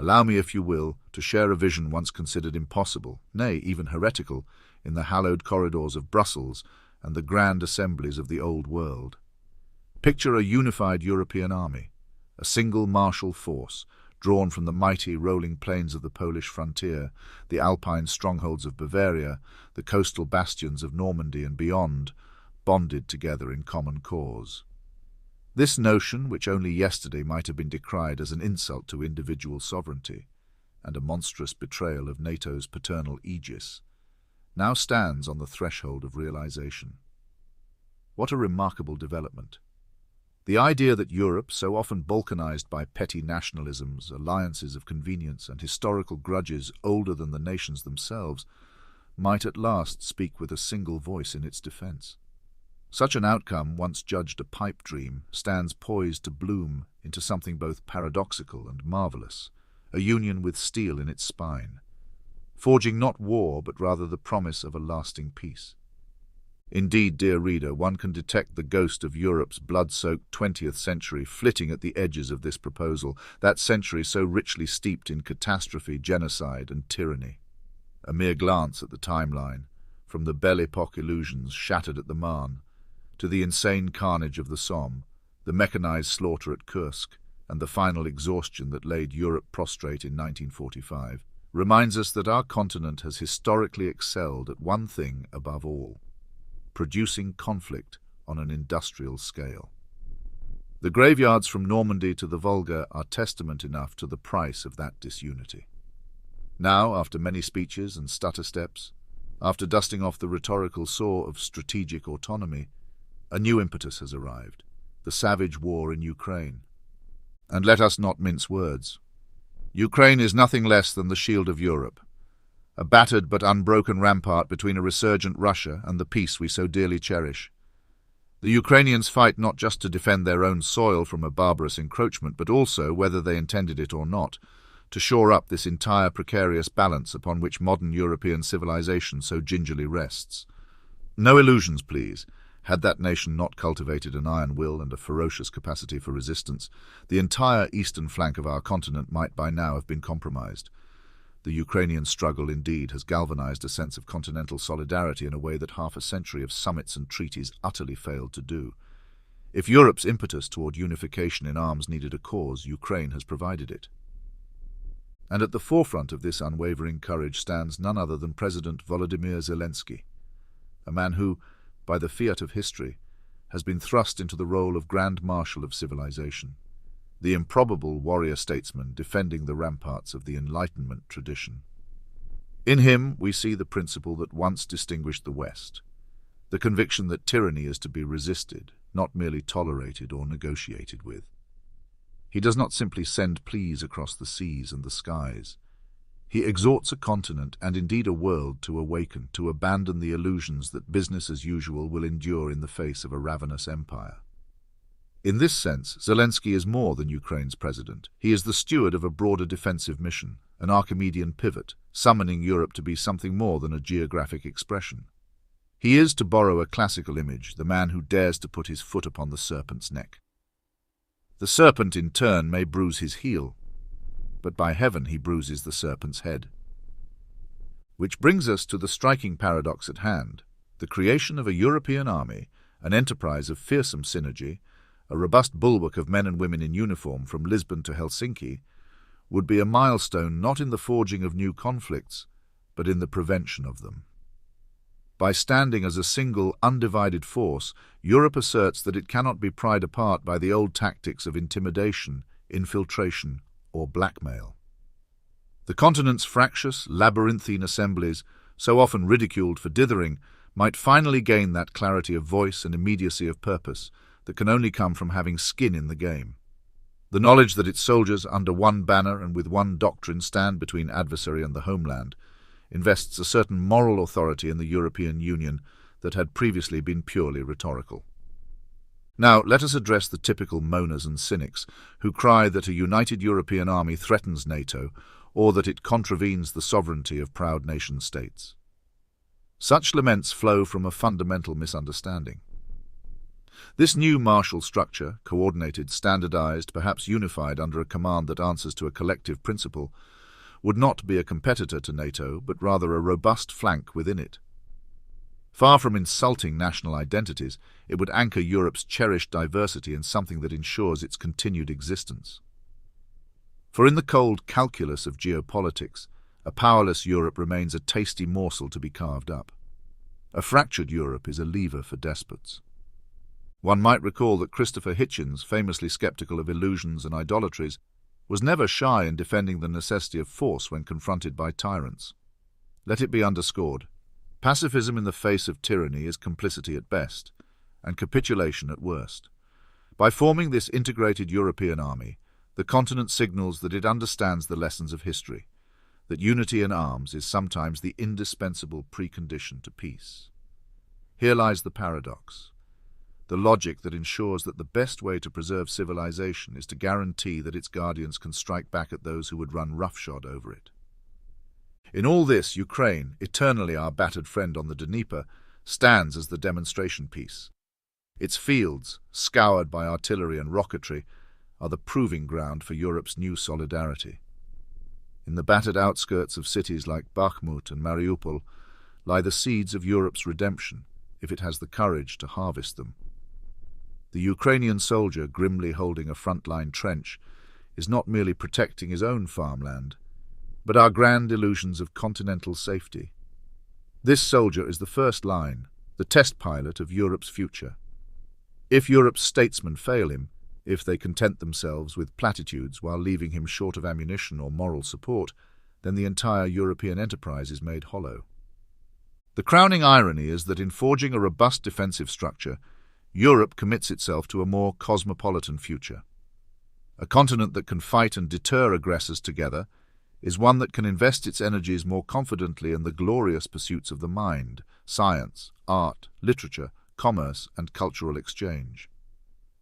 Allow me, if you will, to share a vision once considered impossible, nay, even heretical, in the hallowed corridors of Brussels and the grand assemblies of the old world. Picture a unified European army, a single martial force, drawn from the mighty rolling plains of the Polish frontier, the alpine strongholds of Bavaria, the coastal bastions of Normandy and beyond, bonded together in common cause. This notion, which only yesterday might have been decried as an insult to individual sovereignty and a monstrous betrayal of NATO's paternal aegis, now stands on the threshold of realization. What a remarkable development! The idea that Europe, so often balkanized by petty nationalisms, alliances of convenience, and historical grudges older than the nations themselves, might at last speak with a single voice in its defense. Such an outcome, once judged a pipe dream, stands poised to bloom into something both paradoxical and marvelous, a union with steel in its spine, forging not war but rather the promise of a lasting peace. Indeed, dear reader, one can detect the ghost of Europe's blood-soaked 20th century flitting at the edges of this proposal, that century so richly steeped in catastrophe, genocide, and tyranny. A mere glance at the timeline, from the Belle Epoque illusions shattered at the Marne, to the insane carnage of the Somme, the mechanized slaughter at Kursk, and the final exhaustion that laid Europe prostrate in 1945, reminds us that our continent has historically excelled at one thing above all: producing conflict on an industrial scale. The graveyards from Normandy to the Volga are testament enough to the price of that disunity. Now, after many speeches and stutter steps, after dusting off the rhetorical sore of strategic autonomy, a new impetus has arrived, the savage war in Ukraine. And let us not mince words. Ukraine is nothing less than the shield of Europe, a battered but unbroken rampart between a resurgent Russia and the peace we so dearly cherish. The Ukrainians fight not just to defend their own soil from a barbarous encroachment, but also, whether they intended it or not, to shore up this entire precarious balance upon which modern European civilization so gingerly rests. No illusions, please. Had that nation not cultivated an iron will and a ferocious capacity for resistance, the entire eastern flank of our continent might by now have been compromised. The Ukrainian struggle, indeed, has galvanized a sense of continental solidarity in a way that half a century of summits and treaties utterly failed to do. If Europe's impetus toward unification in arms needed a cause, Ukraine has provided it. And at the forefront of this unwavering courage stands none other than President Volodymyr Zelensky, a man who, by the fiat of history, has been thrust into the role of Grand Marshal of civilization, the improbable warrior-statesman defending the ramparts of the Enlightenment tradition. In him we see the principle that once distinguished the West, the conviction that tyranny is to be resisted, not merely tolerated or negotiated with. He does not simply send pleas across the seas and the skies. He exhorts a continent, and indeed a world, to awaken, to abandon the illusions that business as usual will endure in the face of a ravenous empire. In this sense, Zelensky is more than Ukraine's president. He is the steward of a broader defensive mission, an Archimedean pivot, summoning Europe to be something more than a geographic expression. He is, to borrow a classical image, the man who dares to put his foot upon the serpent's neck. The serpent, in turn, may bruise his heel, but by heaven he bruises the serpent's head. Which brings us to the striking paradox at hand. The creation of a European army, an enterprise of fearsome synergy, a robust bulwark of men and women in uniform from Lisbon to Helsinki, would be a milestone not in the forging of new conflicts, but in the prevention of them. By standing as a single, undivided force, Europe asserts that it cannot be pried apart by the old tactics of intimidation, infiltration, or blackmail. The continent's fractious, labyrinthine assemblies, so often ridiculed for dithering, might finally gain that clarity of voice and immediacy of purpose that can only come from having skin in the game. The knowledge that its soldiers, under one banner and with one doctrine, stand between adversary and the homeland, invests a certain moral authority in the European Union that had previously been purely rhetorical. Now, let us address the typical moaners and cynics who cry that a united European army threatens NATO or that it contravenes the sovereignty of proud nation-states. Such laments flow from a fundamental misunderstanding. This new martial structure, coordinated, standardized, perhaps unified under a command that answers to a collective principle, would not be a competitor to NATO, but rather a robust flank within it. Far from insulting national identities, it would anchor Europe's cherished diversity in something that ensures its continued existence. For in the cold calculus of geopolitics, a powerless Europe remains a tasty morsel to be carved up. A fractured Europe is a lever for despots. One might recall that Christopher Hitchens, famously skeptical of illusions and idolatries, was never shy in defending the necessity of force when confronted by tyrants. Let it be underscored, pacifism in the face of tyranny is complicity at best, and capitulation at worst. By forming this integrated European army, the continent signals that it understands the lessons of history, that unity in arms is sometimes the indispensable precondition to peace. Here lies the paradox, the logic that ensures that the best way to preserve civilization is to guarantee that its guardians can strike back at those who would run roughshod over it. In all this, Ukraine, eternally our battered friend on the Dnieper, stands as the demonstration piece. Its fields, scoured by artillery and rocketry, are the proving ground for Europe's new solidarity. In the battered outskirts of cities like Bakhmut and Mariupol lie the seeds of Europe's redemption, if it has the courage to harvest them. The Ukrainian soldier, grimly holding a front-line trench, is not merely protecting his own farmland, but our grand illusions of continental safety. This soldier is the first line, the test pilot of Europe's future. If Europe's statesmen fail him, if they content themselves with platitudes while leaving him short of ammunition or moral support, then the entire European enterprise is made hollow. The crowning irony is that in forging a robust defensive structure, Europe commits itself to a more cosmopolitan future. A continent that can fight and deter aggressors together is one that can invest its energies more confidently in the glorious pursuits of the mind, science, art, literature, commerce, and cultural exchange.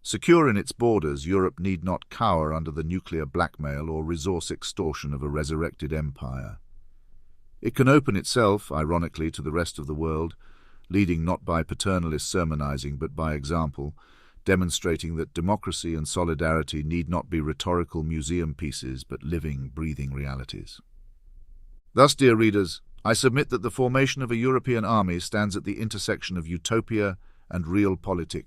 Secure in its borders, Europe need not cower under the nuclear blackmail or resource extortion of a resurrected empire. It can open itself, ironically, to the rest of the world, leading not by paternalist sermonizing but by example, demonstrating that democracy and solidarity need not be rhetorical museum pieces but living, breathing realities. Thus, dear readers, I submit that the formation of a European army stands at the intersection of utopia and realpolitik,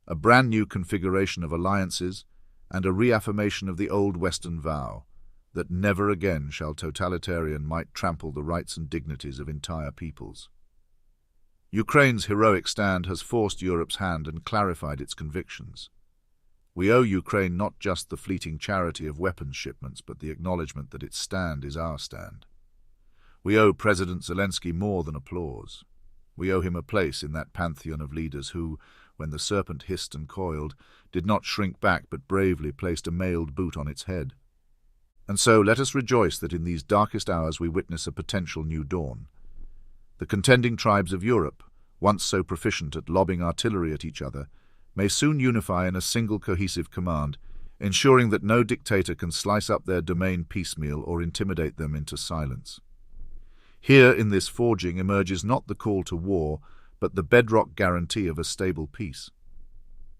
a brand new configuration of alliances, and a reaffirmation of the old Western vow that never again shall totalitarian might trample the rights and dignities of entire peoples. Ukraine's heroic stand has forced Europe's hand and clarified its convictions. We owe Ukraine not just the fleeting charity of weapons shipments, but the acknowledgement that its stand is our stand. We owe President Zelensky more than applause. We owe him a place in that pantheon of leaders who, when the serpent hissed and coiled, did not shrink back but bravely placed a mailed boot on its head. And so let us rejoice that in these darkest hours we witness a potential new dawn. The contending tribes of Europe, once so proficient at lobbing artillery at each other, may soon unify in a single cohesive command, ensuring that no dictator can slice up their domain piecemeal or intimidate them into silence. Here in this forging emerges not the call to war, but the bedrock guarantee of a stable peace.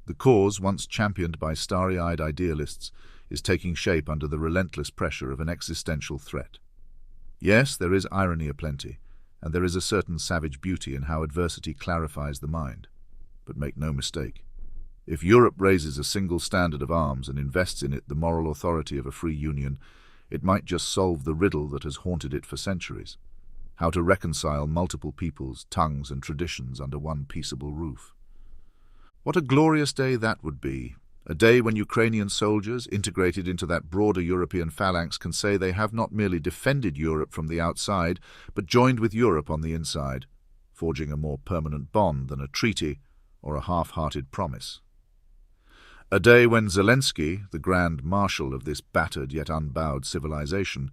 The cause, once championed by starry-eyed idealists, is taking shape under the relentless pressure of an existential threat. Yes, there is irony aplenty, and there is a certain savage beauty in how adversity clarifies the mind. But make no mistake, if Europe raises a single standard of arms and invests in it the moral authority of a free union, it might just solve the riddle that has haunted it for centuries: how to reconcile multiple peoples, tongues, and traditions under one peaceable roof. What a glorious day that would be, a day when Ukrainian soldiers, integrated into that broader European phalanx, can say they have not merely defended Europe from the outside, but joined with Europe on the inside, forging a more permanent bond than a treaty or a half-hearted promise. A day when Zelensky, the grand marshal of this battered yet unbowed civilization,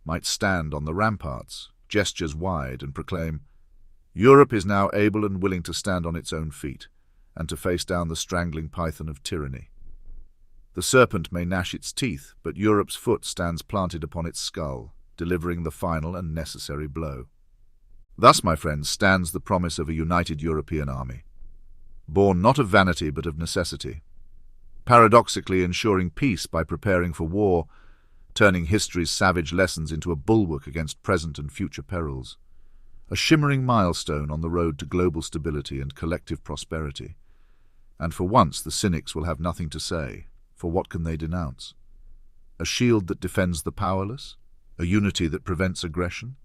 might stand on the ramparts, gestures wide, and proclaim, "Europe is now able and willing to stand on its own feet, and to face down the strangling python of tyranny. The serpent may gnash its teeth, but Europe's foot stands planted upon its skull, delivering the final and necessary blow." Thus, my friends, stands the promise of a united European army. born not of vanity but of necessity, paradoxically ensuring peace by preparing for war, turning history's savage lessons into a bulwark against present and future perils. A shimmering milestone on the road to global stability and collective prosperity. And for once the cynics will have nothing to say, for what can they denounce? A shield that defends the powerless? A unity that prevents aggression?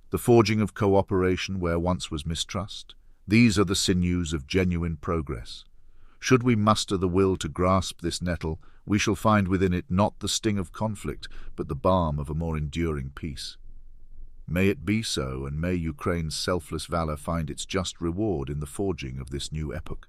The forging of cooperation where once was mistrust? These are the sinews of genuine progress. Should we muster the will to grasp this nettle, we shall find within it not the sting of conflict, but the balm of a more enduring peace. May it be so, and may Ukraine's selfless valor find its just reward in the forging of this new epoch.